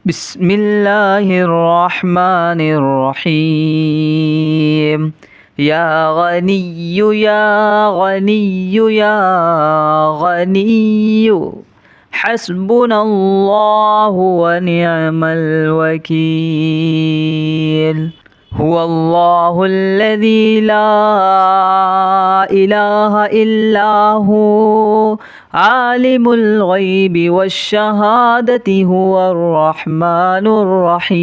بسم الله الرحمن الرحيم. يا غني يا غني يا غني حسبنا الله ونعم الوكيل. هو الله الذي لا إله إلا هو عالم الغيب والشهادة هو الرحمن الرحيم.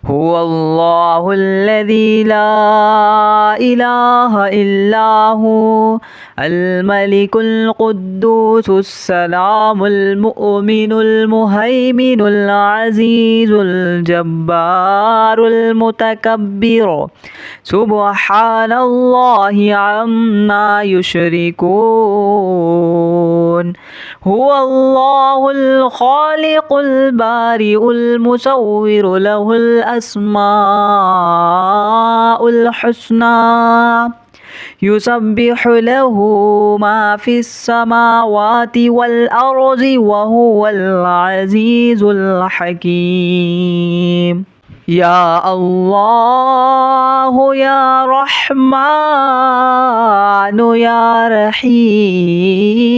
هو الله الذي لا إله إلا هو الملك القدوس السلام المؤمن المهيمن العزيز الجبار المتكبر سبحان الله عما يشركون. هو الله الخالق البارئ المصور له الأسماء الحسنى يسبح له ما في السماوات والأرض وهو العزيز الحكيم. يا الله يا رحمن يا رحيم.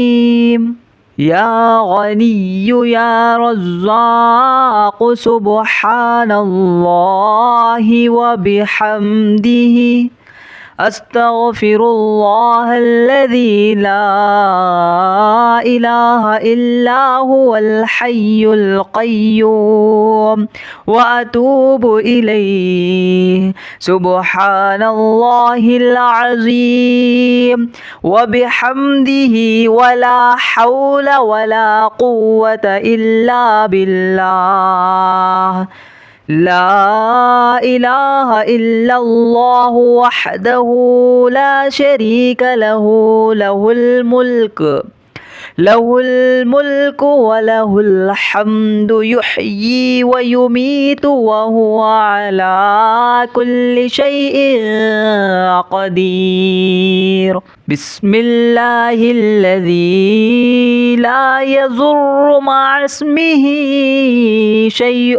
يا غني يا رزاق سبحان الله وبحمده أستغفر الله الذي لا إله إلا هو الحي القيوم وأتوب إليه. سبحان الله العظيم وبحمده ولا حول ولا قوة إلا بالله. لا إله إلا الله وحده لا شريك له له الملك وله الحمد يحيي ويميت وهو على كل شيء قدير. بسم الله الذي لا يضر مع اسمه شيء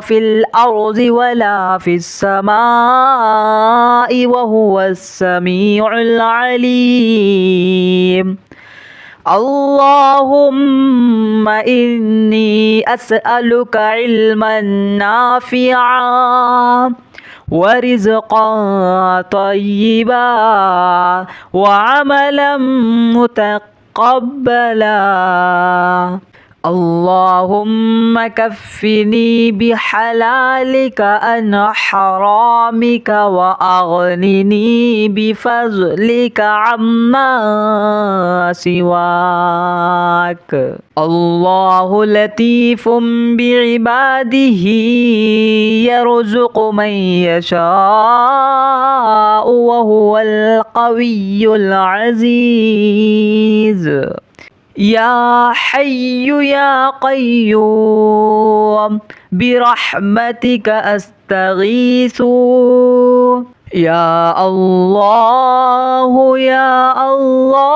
في الأرض ولا في السماء وهو السميع العليم. اللهم إني أسألك علما نافعا ورزقا طيبا وعملا متقبلا. اللهم كفني بحلالك عن حرامك وأغنني بفضلك عما سواك. الله لطيف بعباده يرزق من يشاء وهو القوي العزيز. يا حي يا قيوم برحمتك أستغيث. يا الله يا الله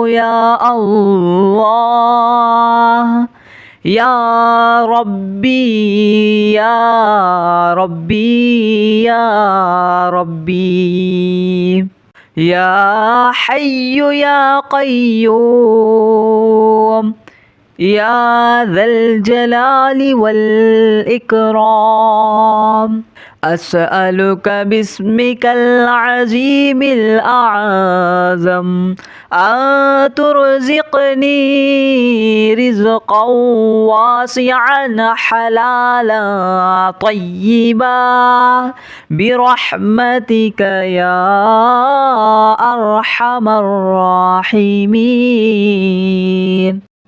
يا الله يا ربي يا ربي يا ربي. يا حي يا قيوم يا ذا الجلال والإكرام أسألك باسمك العظيم الأعظم أن ترزقني رزقا واسعا حلالا طيبا برحمتك يا أرحم الراحمين.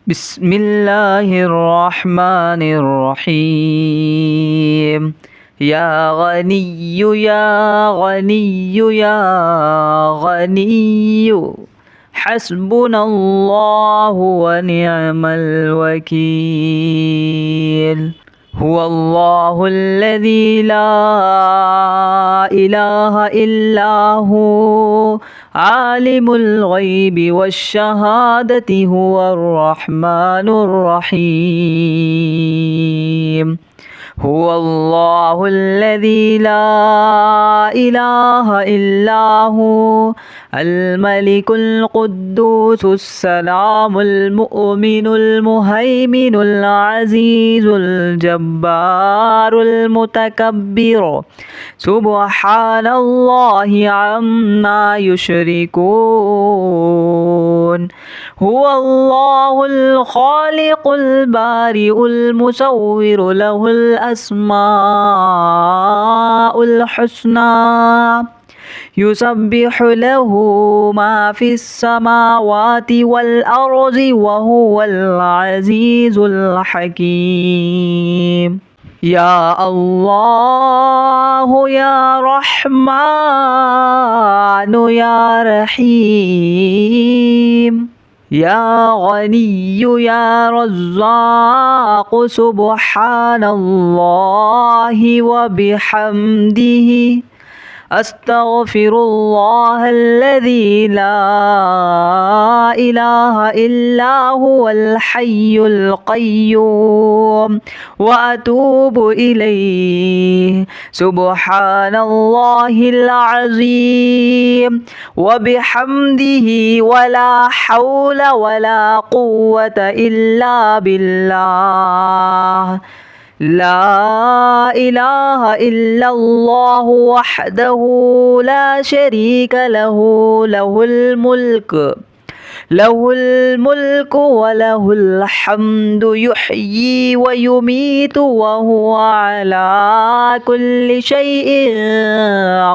بسم الله الرحمن الرحيم. يا غني يا غني يا غني حسبنا الله ونعم الوكيل. هو الله الذي لا إله إلا هو عالم الغيب والشهادة هو الرحمن الرحيم هو الله الذي لا إله إلا هو الملك القدوس السلام المؤمن المهيمن العزيز الجبار المتكبر سبحان الله عما يشركون هو الله الخالق البارئ المصور له الأسماء الحسنى يسبح له ما في السماوات والأرض وهو العزيز الحكيم يا الله يا رحمن يا رحيم يا غني يا رزاق سبحان الله وبحمده أستغفر الله الذي لا إله إلا هو الحي القيوم وأتوب إليه سبحان الله العظيم وبحمده ولا حول ولا قوة إلا بالله لا إله إلا الله وحده لا شريك له له الملك وله الحمد يحيي ويميت وهو على كل شيء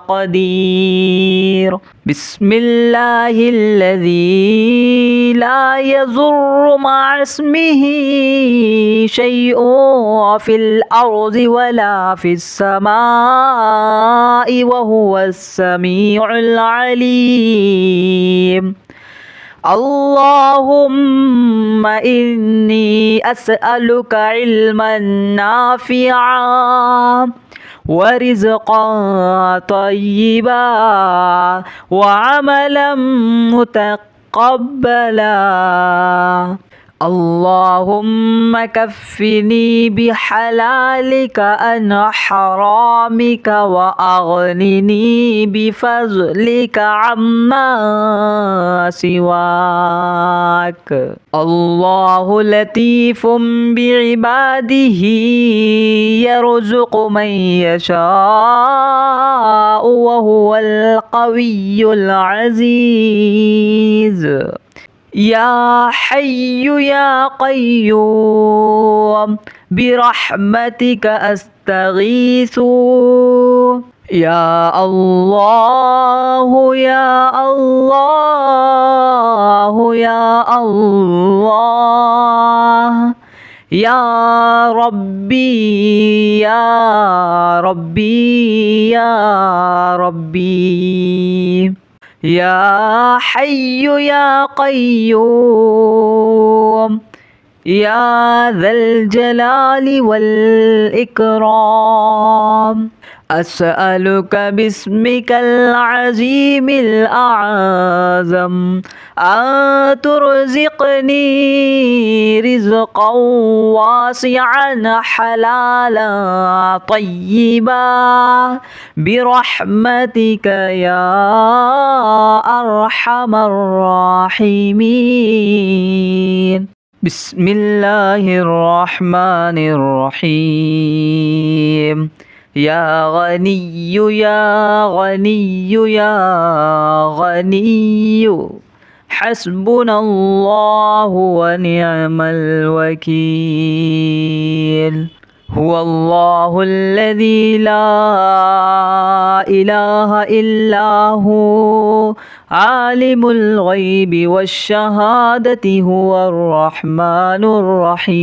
قدير بسم الله الذي لا يضر مع اسمه شيء في الأرض ولا في السماء وهو السميع العليم اللهم إني أسألك علما نافعا ورزقا طيبا وعملا متقبلا اللهم كفني بحلالك عن حرامك وأغنني بفضلك عما سواك الله لطيف بعباده يرزق من يشاء وهو القوي العزيز يا حي يا قيوم برحمتك أستغيث يا الله يا الله يا الله يا ربي يا ربي يا ربي يا حي يا قيوم يا ذا الجلال والإكرام أسألك باسمك العظيم الأعظم أن ترزقني رزقا واسعا حلالا طيبا برحمتك يا أرحم الراحمين بسم الله الرحمن الرحيم يا غني يا غني يا غني حسبنا الله ونعم الوكيل هو الله الذي لا إله إلا هو عالم الغيب والشهادة هو الرحمن الرحيم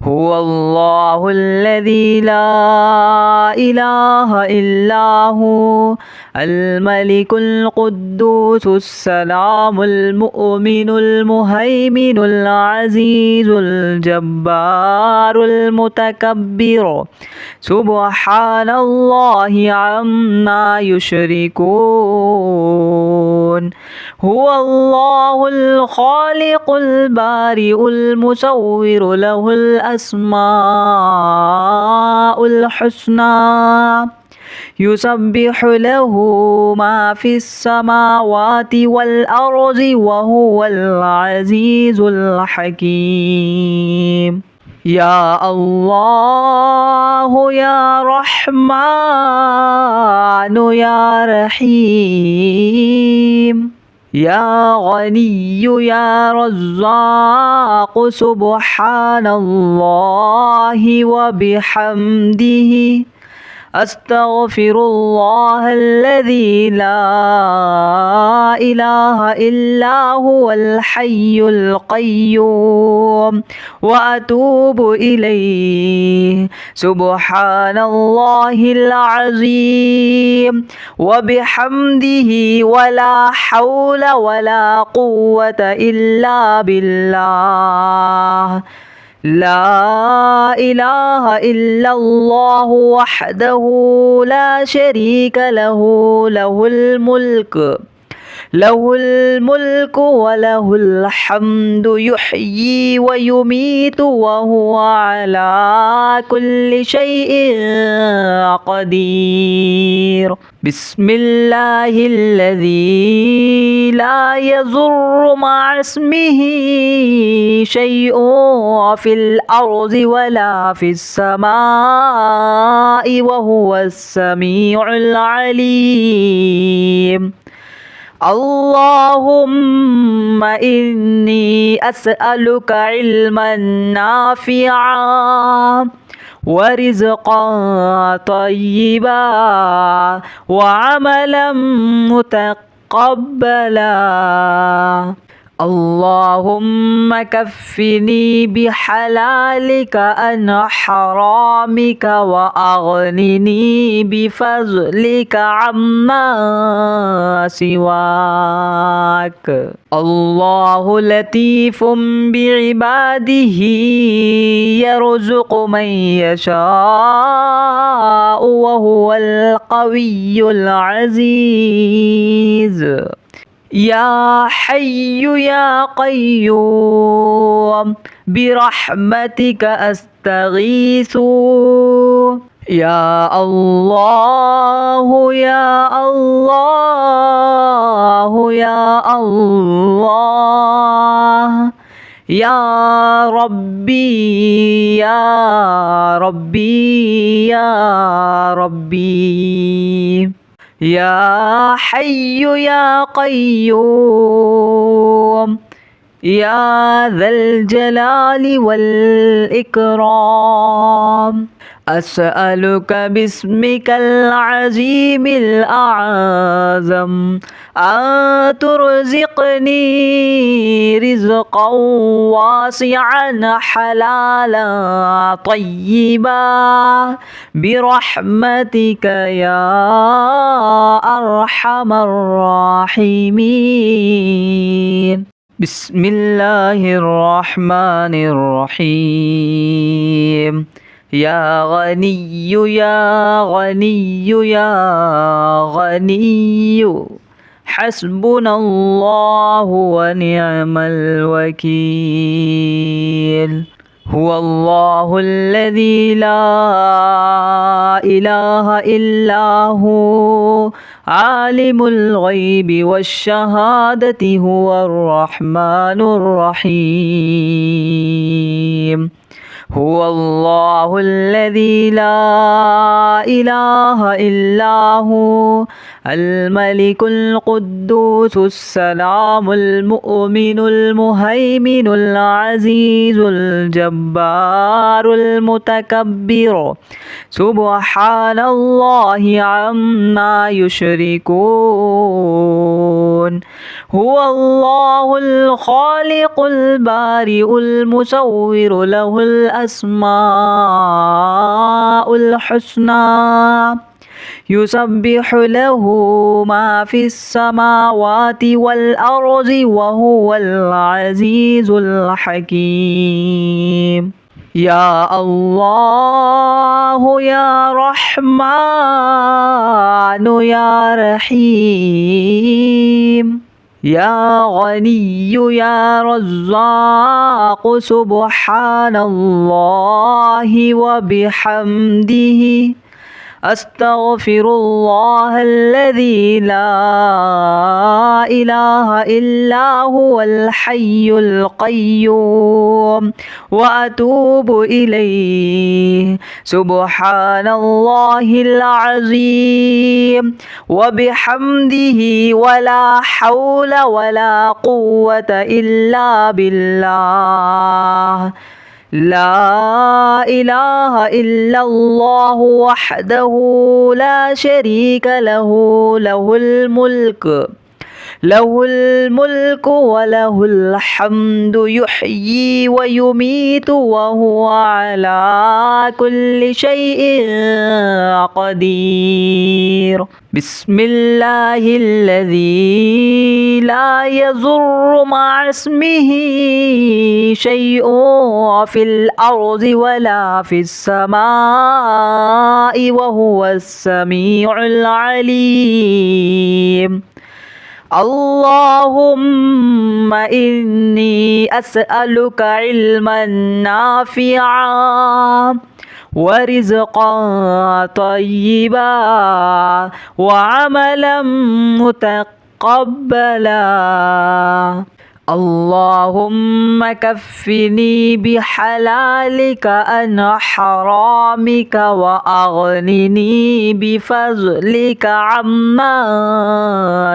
هو الله الذي لا إله إلا هو الملك القدوس السلام المؤمن المهيمن العزيز الجبار المتكبر سبحان الله عما يشركون هو الله الخالق البارئ المصور له الأسماء الحسنى يسبح له ما في السماوات والأرض وهو العزيز الحكيم يا الله يا رحمن يا رحيم يا غني يا رزاق سبحان الله وبحمده أستغفر الله الذي لا إله إلا هو الحي القيوم وأتوب إليه سبحان الله العظيم وبحمده ولا حول ولا قوة إلا بالله لا إله إلا الله وحده لا شريك له له الملك وله الحمد يحيي ويميت وهو على كل شيء قدير بسم الله الذي لا يضر مع اسمه شيء في الأرض ولا في السماء وهو السميع العليم اللهم إني أسألك علما نافعا ورزقا طيبا وعملا متقبلا اللهم كفني بحلالك عن حرامك وأغنني بفضلك عما سواك الله لطيف بعباده يرزق من يشاء وهو القوي العزيز يا حي يا قيوم برحمتك أستغيث يا الله يا الله يا الله يا ربي يا ربي يا ربي يا حي يا قيوم يا ذا الجلال والإكرام أسألك باسمك العظيم الأعظم أن ترزقني رزقا واسعا حلالا طيبا برحمتك يا أرحم الراحمين بسم الله الرحمن الرحيم يا غني يا غني يا غني حسبنا الله ونعم الوكيل هو الله الذي لا إله إلا هو عالم الغيب والشهادة هو الرحمن الرحيم هو الله الذي لا إله إلا هو الملك القدوس السلام المؤمن المهيمن العزيز الجبار المتكبر سبحان الله عما يشركون هو الله الخالق البارئ المصور له الأسماء الحسنى يسبح له ما في السماوات والأرض وهو العزيز الحكيم يا الله يا رحمن يا رحيم يا غني يا رزاق سبحان الله وبحمده أستغفر الله الذي لا إله إلا هو الحي القيوم وأتوب إليه سبحان الله العظيم وبحمده ولا حول ولا قوة إلا بالله لا إله إلا الله وحده لا شريك له له الملك وله الحمد يحيي ويميت وهو على كل شيء قدير بسم الله الذي لا يضر مع اسمه شيء في الأرض ولا في السماء وهو السميع العليم اللهم إني أسألك علما نافعا ورزقا طيبا وعملا متقبلا اللهم كفني بحلالك عن حرامك وأغنني بفضلك عما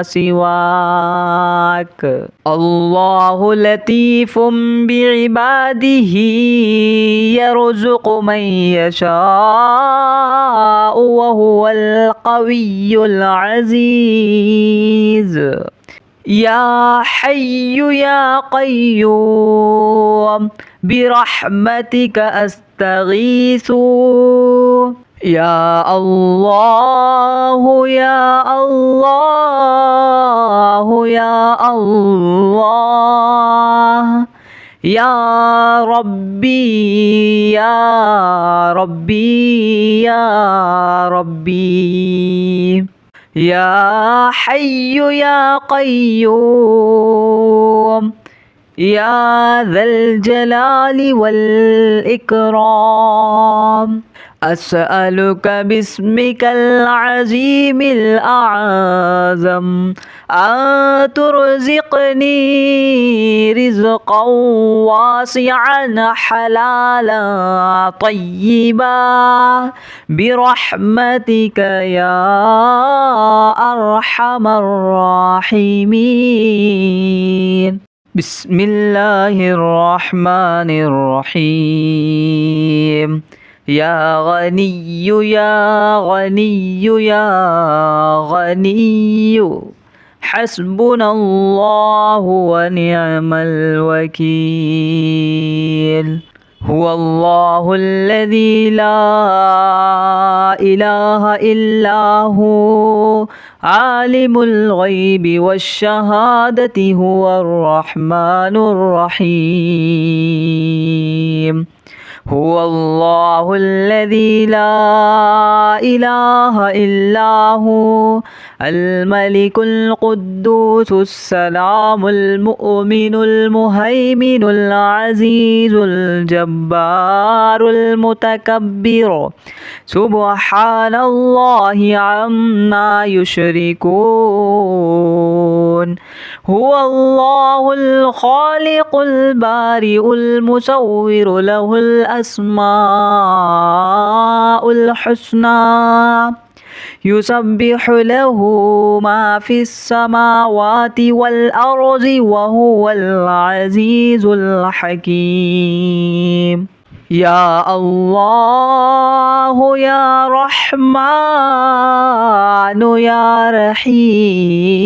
سواك الله لطيف بعباده يرزق من يشاء وهو القوي العزيز يا حي يا قيوم برحمتك أستغيث يا الله يا الله يا الله يا ربي يا ربي يا ربي يا حي يا قيوم يا ذا الجلال والإكرام أسألك باسمك العظيم الأعظم أن ترزقني رزقا واسعا حلالا طيبا برحمتك يا أرحم الراحمين بسم الله الرحمن الرحيم يا غني يا غني يا غني حسبنا الله ونعم الوكيل هو الله الذي لا إله إلا هو عالم الغيب والشهادة هو الرحمن الرحيم هو الله الذي لا إله إلا هو الملك القدوس السلام المؤمن المهيمن العزيز الجبار المتكبر سبحان الله عما يشركون هو الله الخالق البارئ المصور له الأسماء الحسنى يسبح له ما في السماوات والأرض وهو العزيز الحكيم يا الله يا رحمن يا رحيم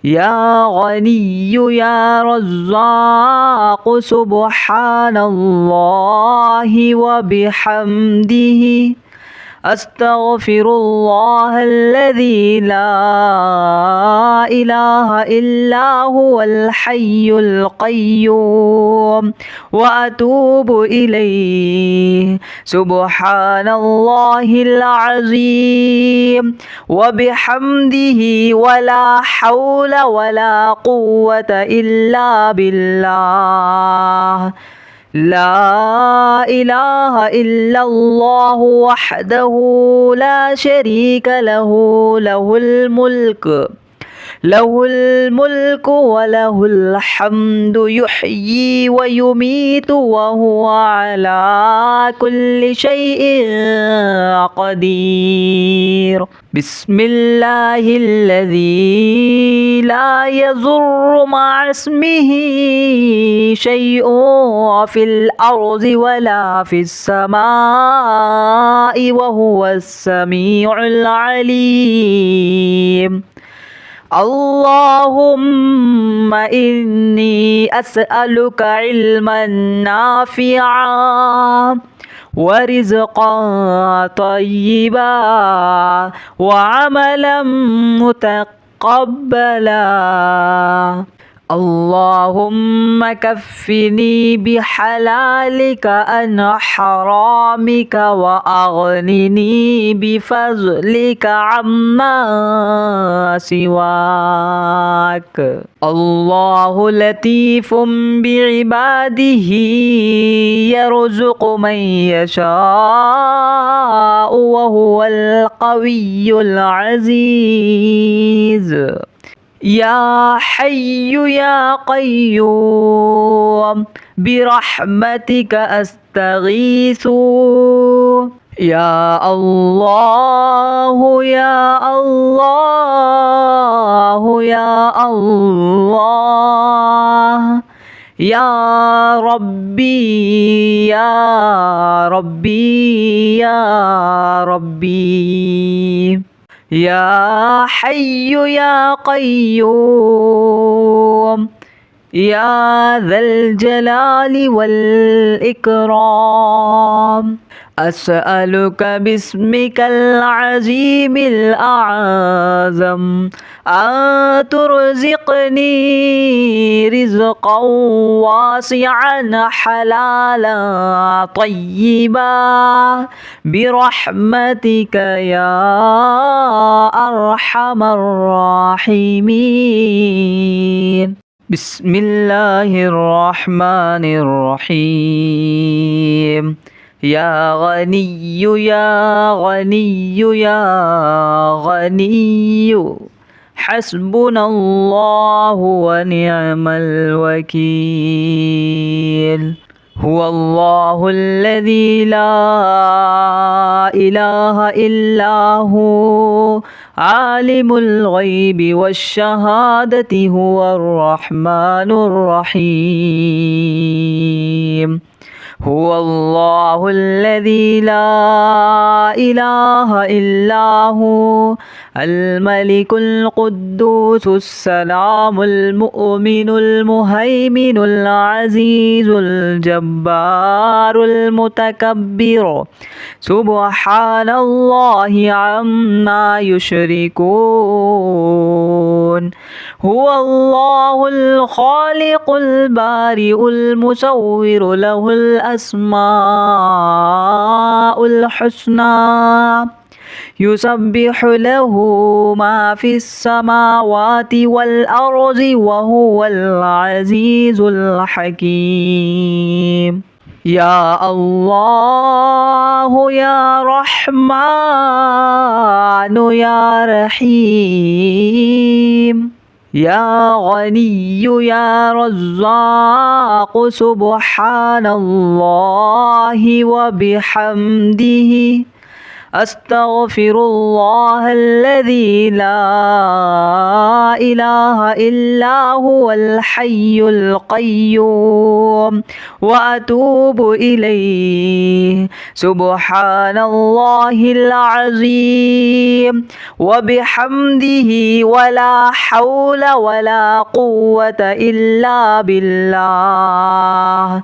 يا غني يا رزاق سبحان الله وبحمده أستغفر الله الذي لا إله إلا هو الحي القيوم وأتوب إليه سبحان الله العظيم وبحمده ولا حول ولا قوة إلا بالله لا إله إلا الله وحده لا شريك له له الملك وله الحمد يحيي ويميت وهو على كل شيء قدير بسم الله الذي لا يضر مع اسمه شيء في الأرض ولا في السماء وهو السميع العليم اللهم إني أسألك علما نافعا ورزقا طيبا وعملا متقبلا اللهم كفني بحلالك عن حرامك وأغنني بفضلك عما سواك الله لطيف بعباده يرزق من يشاء وهو القوي العزيز يا حي يا قيوم برحمتك أستغيث يا الله يا الله يا الله يا ربي يا ربي يا ربي يا حي يا قيوم يا ذا الجلال والإكرام أسألك باسمك العظيم الأعظم أن ترزقني رزقا واسعا حلالا طيبا برحمتك يا أرحم الراحمين بسم الله الرحمن الرحيم يا غني يا غني يا غني حسبنا الله ونعم الوكيل هو الله الذي لا إله إلا هو عالم الغيب والشهادة هو الرحمن الرحيم هو الله الذي لا إله إلا هو الملك القدوس السلام المؤمن المهيمن العزيز الجبار المتكبر سبحان الله عما يشركون هو الله الخالق البارئ المصور له الأسماء الحسنى يسبح له ما في السماوات والأرض وهو العزيز الحكيم يا الله يا رحمن يا رحيم يا غني يا رزاق سبحان الله وبحمده أستغفر الله الذي لا إله إلا هو الحي القيوم وأتوب إليه. سبحان الله العظيم وبحمده ولا حول ولا قوة إلا بالله.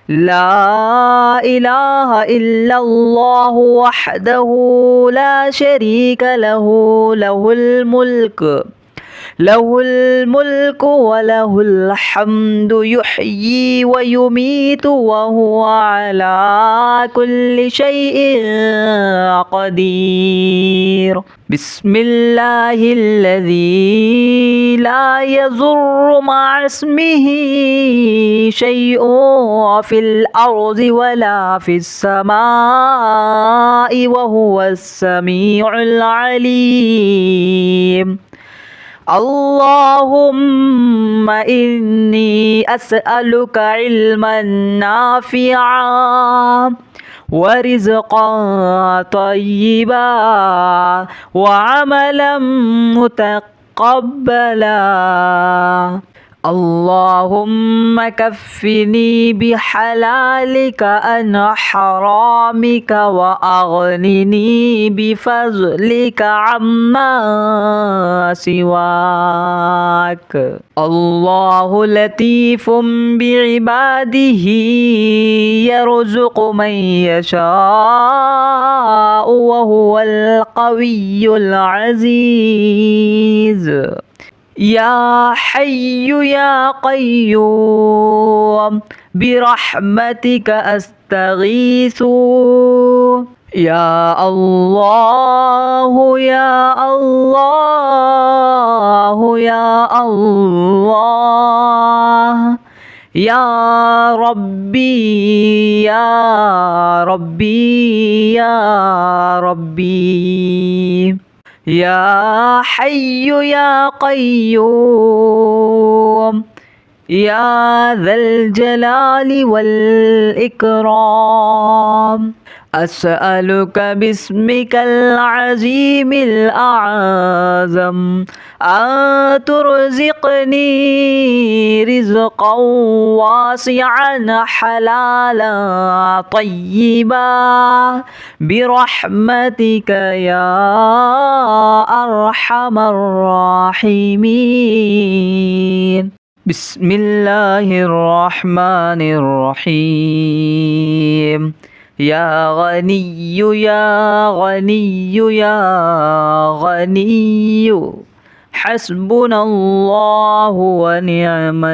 لا إله إلا الله وحده لا شريك له، له الملك وله الحمد، يحيي ويميت وهو على كل شيء قدير. بسم الله الذي لا يضر مع اسمه شيء في الأرض ولا في السماء وهو السميع العليم. اللهم إني أسألك علما نافعا ورزقا طيبا وعملا متقبلا. اللهم كفني بحلالك عن حرامك وأغنني بفضلك عما سواك. الله لطيف بعباده يرزق من يشاء وهو القوي العزيز. يا حي يا قيوم برحمتك أستغيث. يا الله يا الله يا الله يا ربي يا ربي يا ربي. يا حي يا قيوم يا ذا الجلال والإكرام. أسألك باسمك العظيم الأعظم أن ترزقني رزقا واسعا حلالا طيبا برحمتك يا أرحم الراحمين. بسم الله الرحمن الرحيم. يا غني يا غني يا غني حسبنا الله ونعم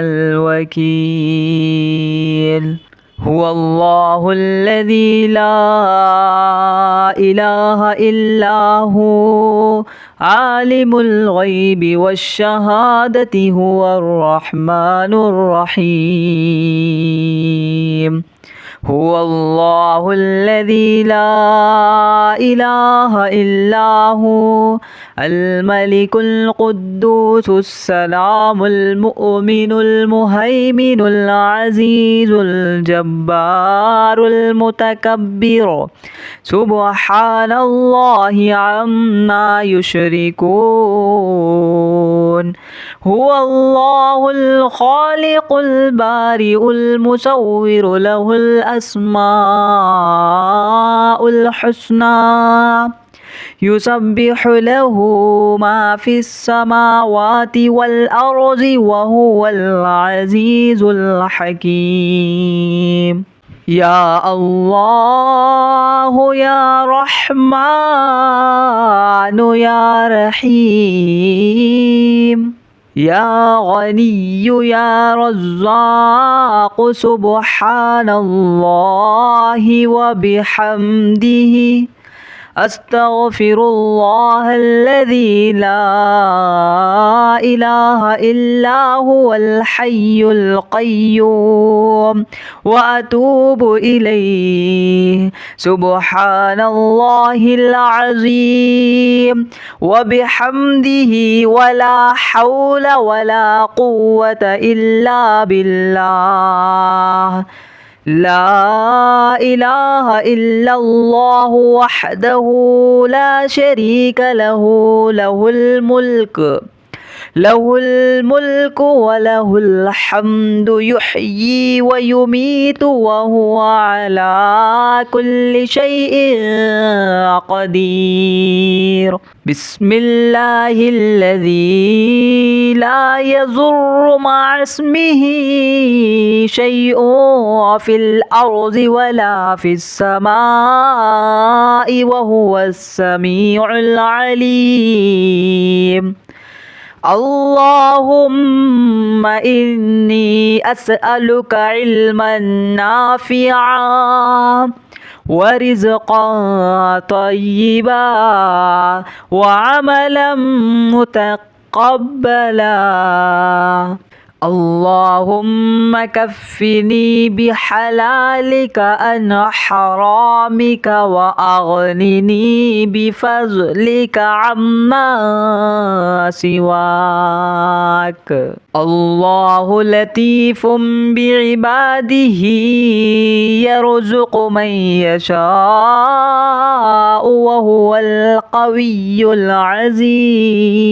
الوكيل. هو الله الذي لا إله إلا هو عالم الغيب والشهادة هو الرحمن الرحيم. هو الله الذي لا إله إلا هو الملك القدوس السلام المؤمن المهيمن العزيز الجبار المتكبر سبحان الله عما يشركون. هو الله الخالق البارئ المصور له الأسماء الحسنى يسبح له ما في السماوات والأرض وهو العزيز الحكيم. يا الله يا رحمن يا رحيم يا غني يا رزاق سبحان الله وبحمده أستغفر الله الذي لا إله إلا هو الحي القيوم وأتوب إليه. سبحان الله العظيم وبحمده ولا حول ولا قوة إلا بالله. لا إله إلا الله وحده لا شريك له له الملك وله الحمد يحيي ويميت وهو على كل شيء قدير. بسم الله الذي لا يضر مع اسمه شيء في الأرض ولا في السماء وهو السميع العليم. اللهم إني أسألك علما نافعا ورزقا طيبا وعملا متقبلا. اللهم كفني بحلالك عن حرامك وأغنني بفضلك عما سواك. الله لطيف بعباده يرزق من يشاء وهو القوي العزيز.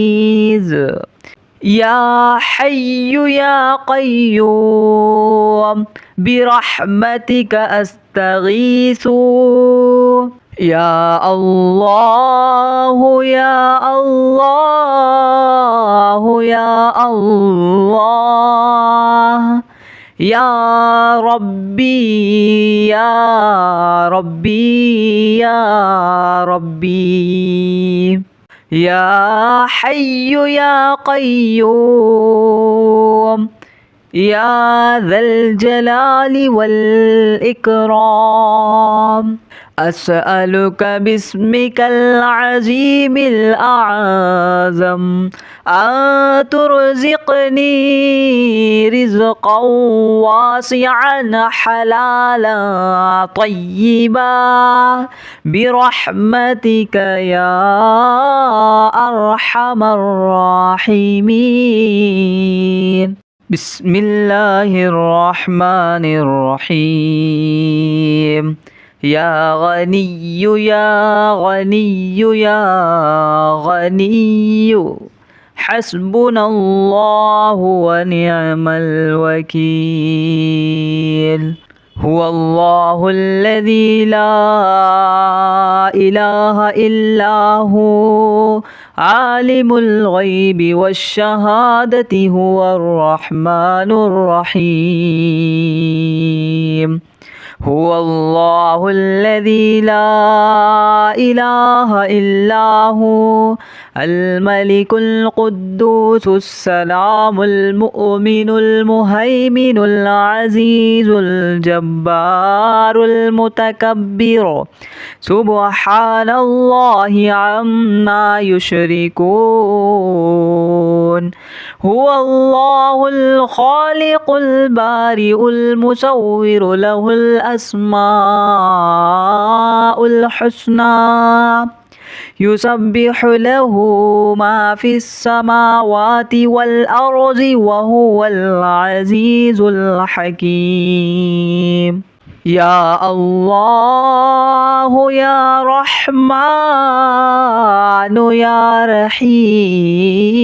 يا حي يا قيوم برحمتك أستغيث. يا الله يا الله يا الله يا ربي يا ربي يا ربي. يا حي يا قيوم يا ذا الجلال والإكرام. أسألك باسمك العظيم الأعظم أن ترزقني رزقا واسعا حلالا طيبا برحمتك يا أرحم الراحمين. بسم الله الرحمن الرحيم. يا غني يا غني يا غني حسبنا الله ونعم الوكيل. هو الله الذي لا إله إلا هو عالم الغيب والشهادة هو الرحمن الرحيم. هو الله الذي لا إله إلا هو الملك القدوس السلام المؤمن المهيمن العزيز الجبار المتكبر سبحان الله عما يشركون. هو الله الخالق البارئ المصور له الأسماء الحسنى يسبح له ما في السماوات والأرض وهو العزيز الحكيم. يا الله يا رحمن يا رحيم.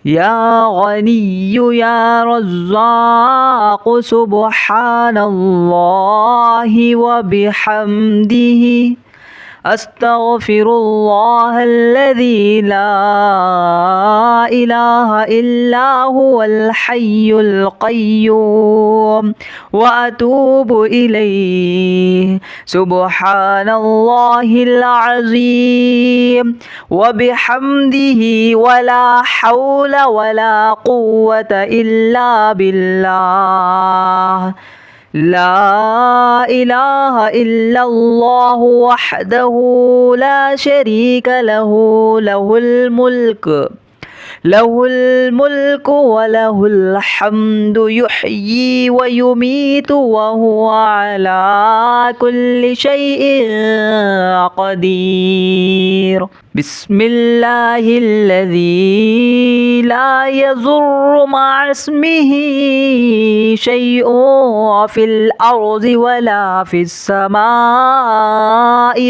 يا غني يا رزاق سبحان الله وبحمده أستغفر الله الذي لا إله إلا هو الحي القيوم وأتوب إليه. سبحان الله العظيم وبحمده ولا حول ولا قوة إلا بالله. لا إله إلا الله وحده لا شريك له له الملك له الملك وله الحمد يحيي ويميت وهو على كل شيء قدير. بسم الله الذي لا يضر مع اسمه شيء في الأرض ولا في السماء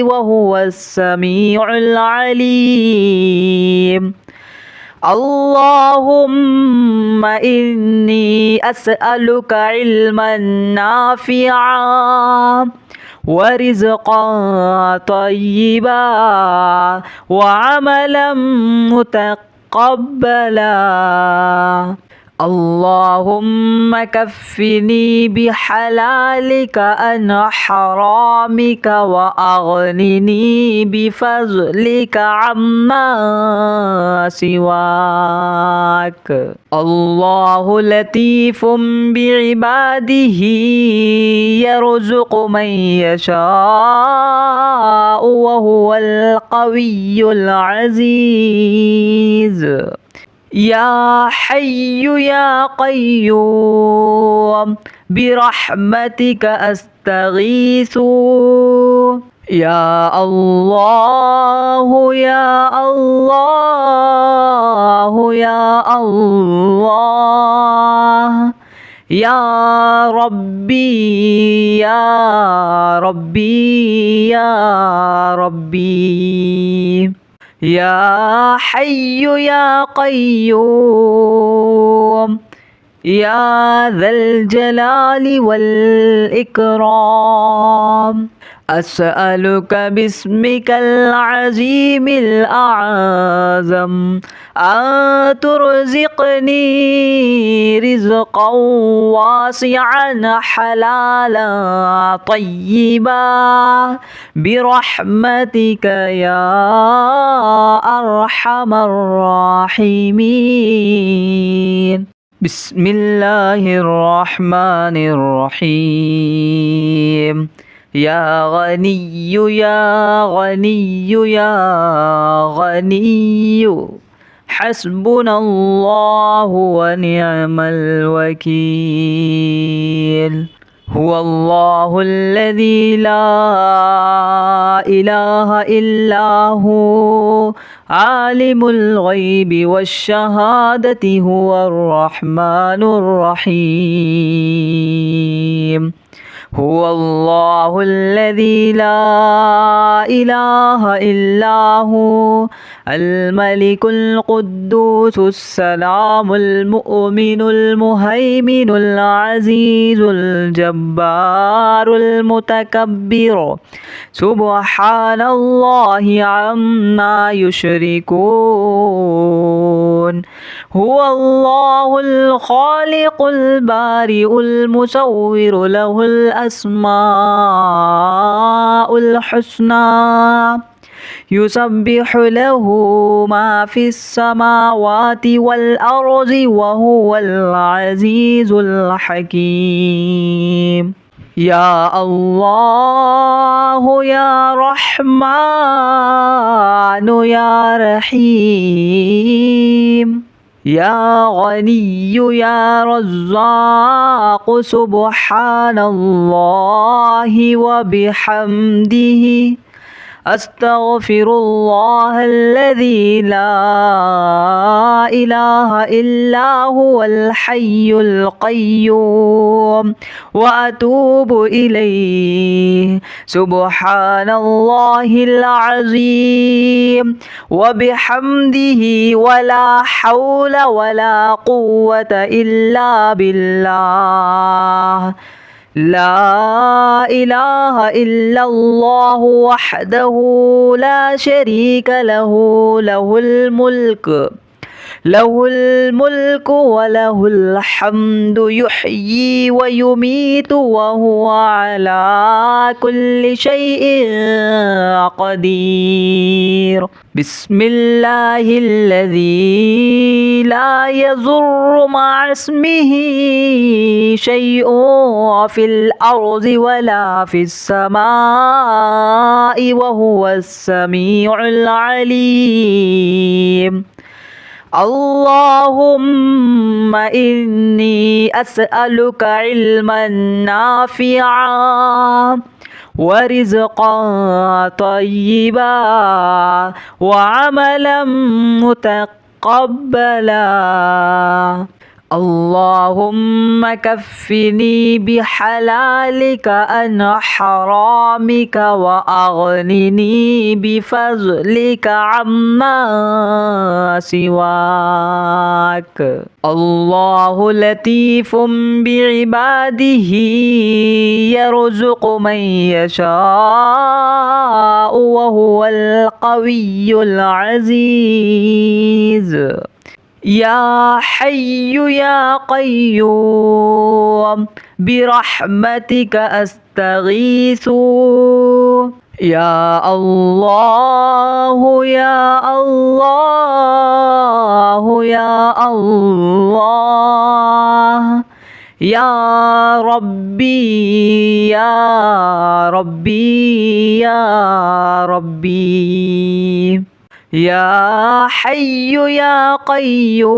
وهو السميع العليم. اللهم إني أسألك علما نافعا ورزقا طيبا وعملا متقبلا. اللهم كفني بحلالك عن حرامك وأغنني بفضلك عما سواك. الله لطيف بعباده يرزق من يشاء وهو القوي العزيز. يا حي يا قيوم برحمتك أستغيث. يا الله يا الله يا الله يا ربي يا ربي يا ربي. يا حي يا قيوم يا ذا الجلال والإكرام. أسألك باسمك العظيم الأعظم أن ترزقني رزقا واسعا حلالا طيبا برحمتك يا أرحم الراحمين. بسم الله الرحمن الرحيم. يا غني يا غني يا غني حسبنا الله ونعم الوكيل. هو الله الذي لا إله إلا هو عالم الغيب والشهادة هو الرحمن الرحيم. هو الله الذي لا إله إلا هو الملك القدوس السلام المؤمن المهيمن العزيز الجبار المتكبر سبحان الله عما يشركون. هو الله الخالق البارئ المصور له الأسماء الحسنى يسبح له ما في السماوات والأرض وهو العزيز الحكيم. يا الله يا رحمن يا رحيم. يا غني يا رزاق سبحان الله وبحمده أستغفر الله الذي لا إله إلا هو الحي القيوم وأتوب إليه. سبحان الله العظيم وبحمده ولا حول ولا قوة إلا بالله. لا إله إلا الله وحده لا شريك له له الملك وله الحمد يحيي ويميت وهو على كل شيء قدير. بسم الله الذي لا يضر مع اسمه شيء في الأرض ولا في السماء وهو السميع العليم. اللهم إني أسألك علما نافعا ورزقا طيبا وعملا متقبلا. اللهم كفني بحلالك عن حرامك وأغنني بفضلك عما سواك. الله لطيف بعباده يرزق من يشاء وهو القوي العزيز. يا حي يا قيوم برحمتك أستغيث. يا الله يا الله يا الله يا ربي يا ربي يا ربي. يا حي يا قيوم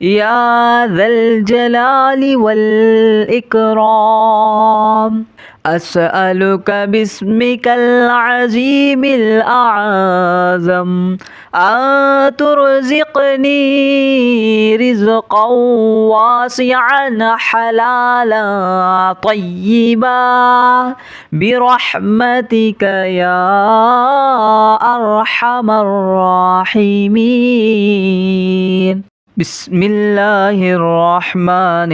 يا ذا الجلال والإكرام. أسألك باسمك العظيم الأعظم أن ترزقني رزقا واسعا حلالا طيبا برحمتك يا أرحم الراحمين. بسم الله الرحمن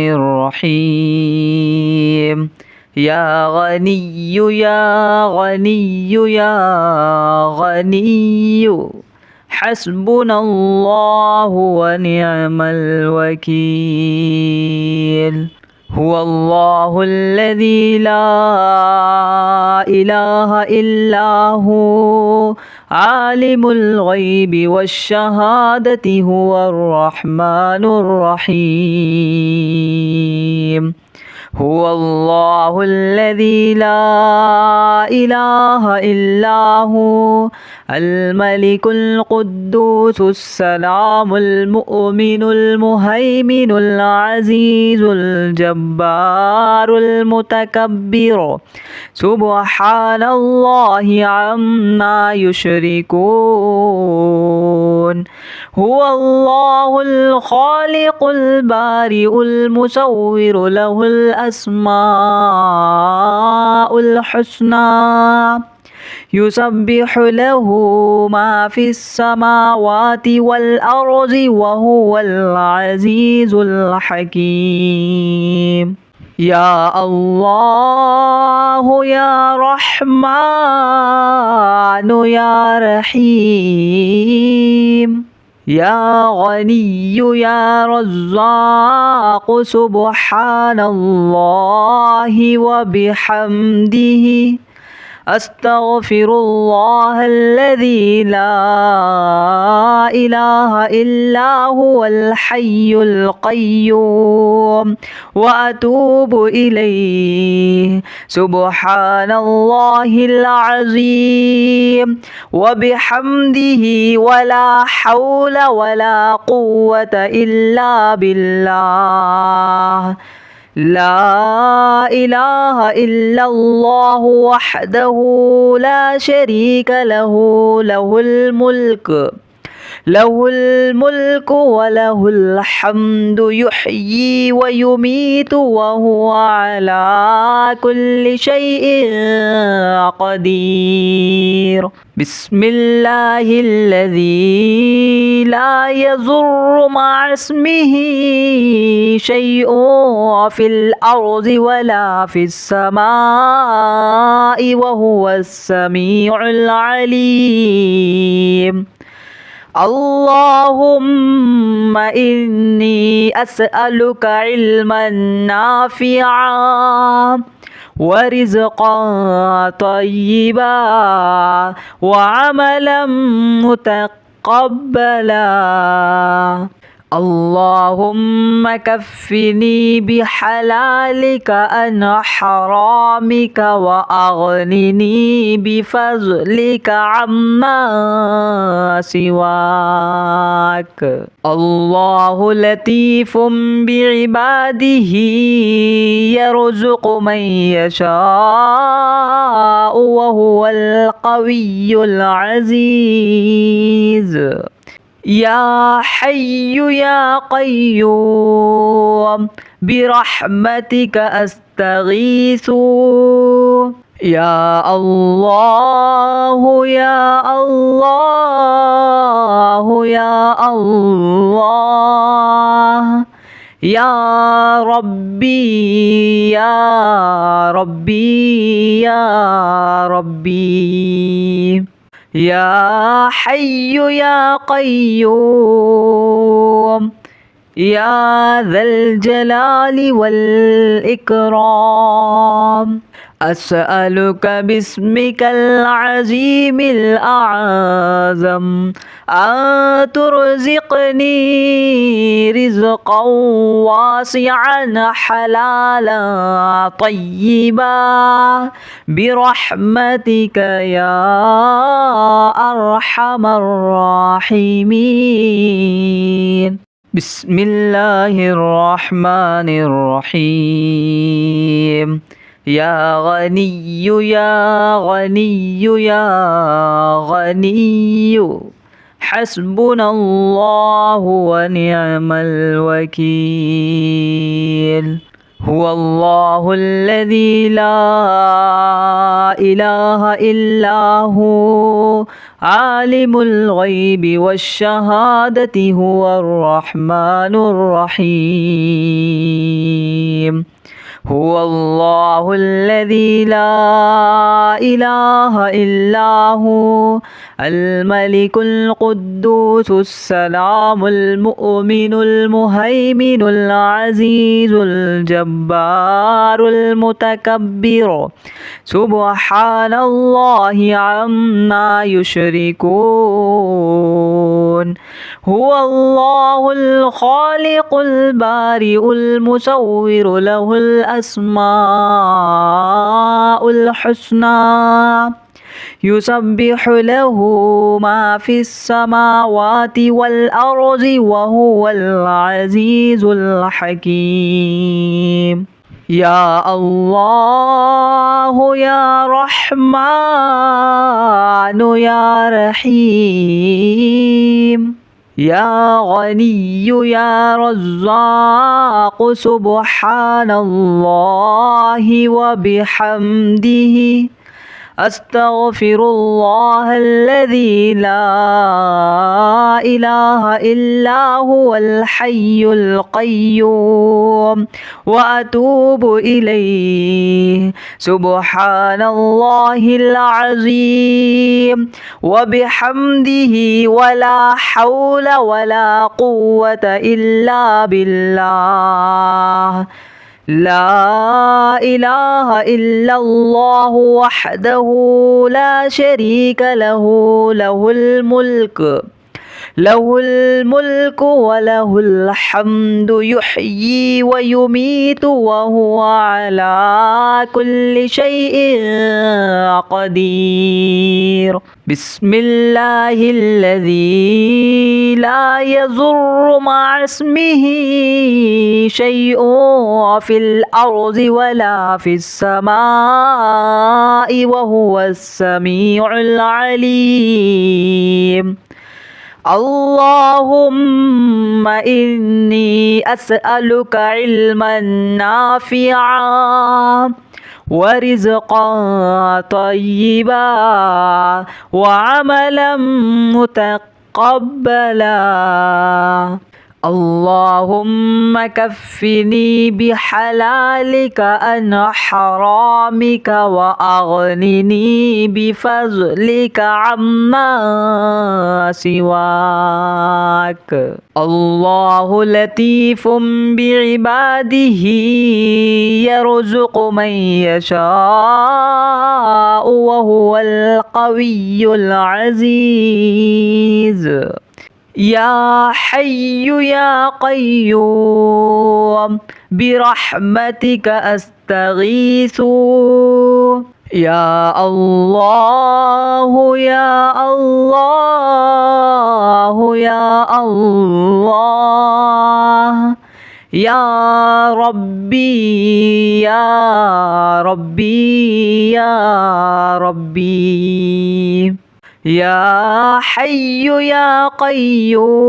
الرحيم. يا غني يا غني يا غني حسبنا الله ونعم الوكيل. هو الله الذي لا إله إلا هو عالم الغيب والشهادة هو الرحمن الرحيم. هو الله الذي لا إله إلا هو الملك القدوس السلام المؤمن المهيمن العزيز الجبار المتكبر سبحان الله عما يشركون. هو الله الخالق البارئ المصور له الأسماء الحسنى يسبح له ما في السماوات والأرض وهو العزيز الحكيم. يا الله يا رحمن يا رحيم. يا غني يا رزاق سبحان الله وبحمده أستغفر الله الذي لا إله إلا هو الحي القيوم وأتوب إليه. سبحان الله العظيم وبحمده ولا حول ولا قوة إلا بالله. لا إله إلا الله وحده لا شريك له له الملك وله الحمد يحيي ويميت وهو على كل شيء قدير. بسم الله الذي لا يضر مع اسمه شيء في الأرض ولا في السماء وهو السميع العليم. اللهم إني أسألك علما نافعا ورزقا طيبا وعملا متقبلا. اللهم كفني بحلالك عن حرامك وأغنني بفضلك عما سواك. الله لطيف بعباده يرزق من يشاء وهو القوي العزيز. يا حي يا قيوم برحمتك أستغيث. يا الله يا الله يا الله يا ربي يا ربي يا ربي. يا حي يا قيوم يا ذا الجلال والإكرام أسألك باسمك العظيم الأعظم أن ترزقني رزقا واسعا حلالا طيبا برحمتك يا أرحم الراحمين. بسم الله الرحمن الرحيم. يا غني يا غني يا غني حسبنا الله ونعم الوكيل. هو الله الذي لا إله إلا هو عالم الغيب والشهادة هو الرحمن الرحيم. هو الله الذي لا إله إلا هو الملك القدوس السلام المؤمن المهيمن العزيز الجبار المتكبر سبحان الله عما يشركون. هو الله الخالق البارئ المصور له الأسماء الحسنى يسبح له ما في السماوات والأرض وهو العزيز الحكيم. يا الله يا رحمن يا رحيم يا غني يا رزاق سبحان الله وبحمده أستغفر الله الذي لا إله إلا هو الحي القيوم وأتوب إليه. سبحان الله العظيم وبحمده ولا حول ولا قوة إلا بالله. لا إله إلا الله وحده لا شريك له له الملك وله الحمد يحيي ويميت وهو على كل شيء قدير. بسم الله الذي لا يضر مع اسمه شيء في الأرض ولا في السماء وهو السميع العليم. اللهم إني أسألك علما نافعا ورزقا طيبا وعملا متقبلا. اللهم كفني بحلالك عن حرامك وأغنني بفضلك عما سواك. الله لطيف بعباده يرزق من يشاء وهو القوي العزيز. يا حي يا قيوم برحمتك أستغيث يا الله يا الله يا الله يا ربي يا ربي يا ربي يا حي يا قيوم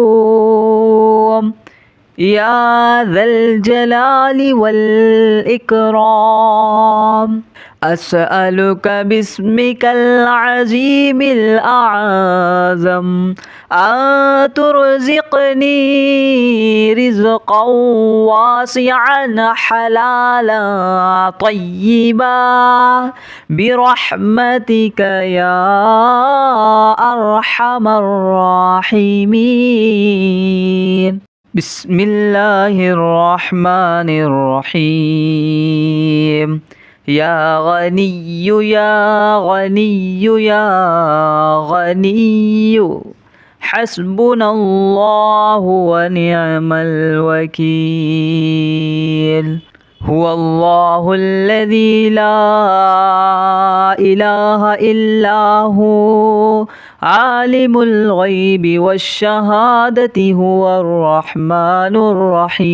يا ذا الجلال والإكرام أسألك باسمك العظيم الأعظم أن ترزقني رزقا واسعا حلالا طيبا برحمتك يا أرحم الراحمين. بسم الله الرحمن الرحيم. يا غني يا غني يا غني حسبنا الله ونعم الوكيل. هو الله الذي لا إله إلا هو عالم الغيب والشهادة هو الرحمن الرحيم.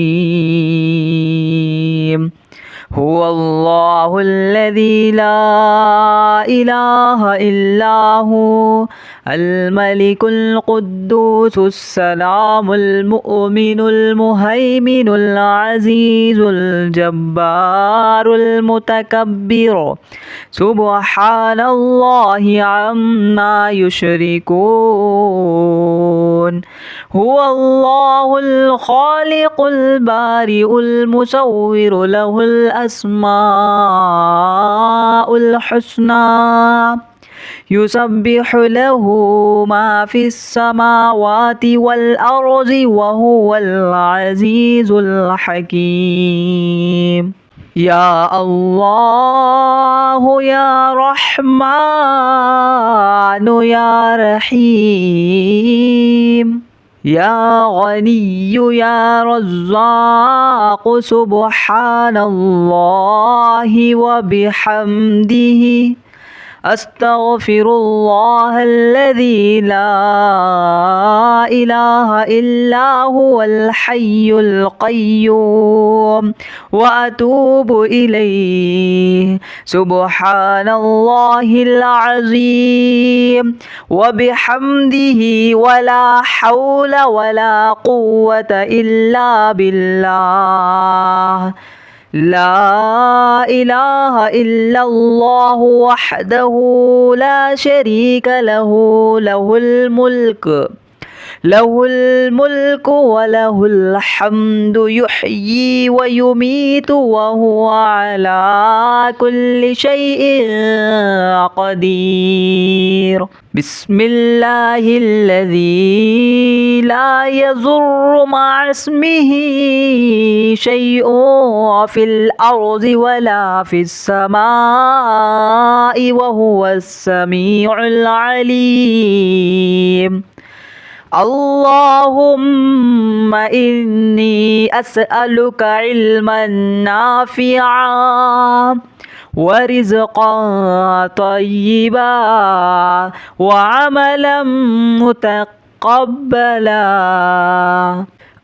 هو الله الذي لا إله إلا هو الملك القدوس السلام المؤمن المهيمن العزيز الجبار المتكبر سبحان الله عما يشركون. هو الله الخالق البارئ المصور له الأسماء الحسنى يسبح له ما في السماوات والأرض وهو العزيز الحكيم. يا الله يا رحمن يا رحيم يا غني يا رزاق سبحان الله وبحمده أستغفر الله الذي لا إله إلا هو الحي القيوم وأتوب إليه. سبحان الله العظيم وبحمده ولا حول ولا قوة إلا بالله. لا إله إلا الله وحده لا شريك له له الملك وله الحمد يحيي ويميت وهو على كل شيء قدير. بسم الله الذي لا يضر مع اسمه شيء في الأرض ولا في السماء وهو السميع العليم. اللهم إني أسألك علما نافعا ورزقا طيبا وعملا متقبلا.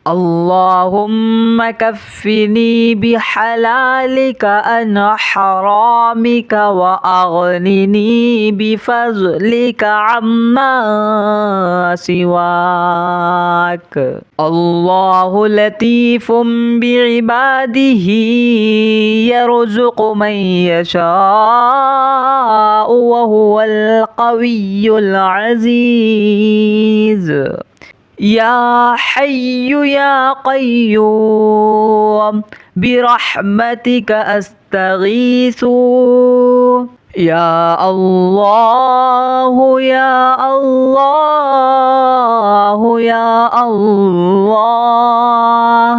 اللهم كفني بحلالك عن حرامك وأغنني بفضلك عما سواك. الله لطيف بعباده يرزق من يشاء وهو القوي العزيز. يا حي يا قيوم برحمتك أستغيث يا الله يا الله يا الله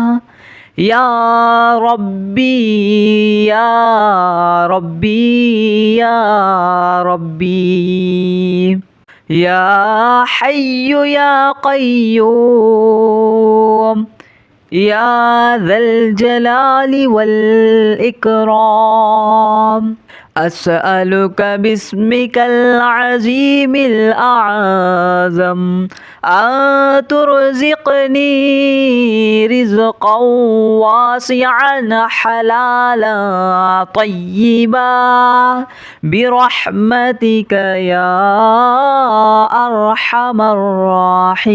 يا ربي يا ربي يا ربي يا حي يا قيوم يا ذا الجلال والإكرام أسألك باسمك العظيم الأعظم أن ترزقني رزقا واسعا حلالا طيبا برحمتك يا أرحم الراحمين.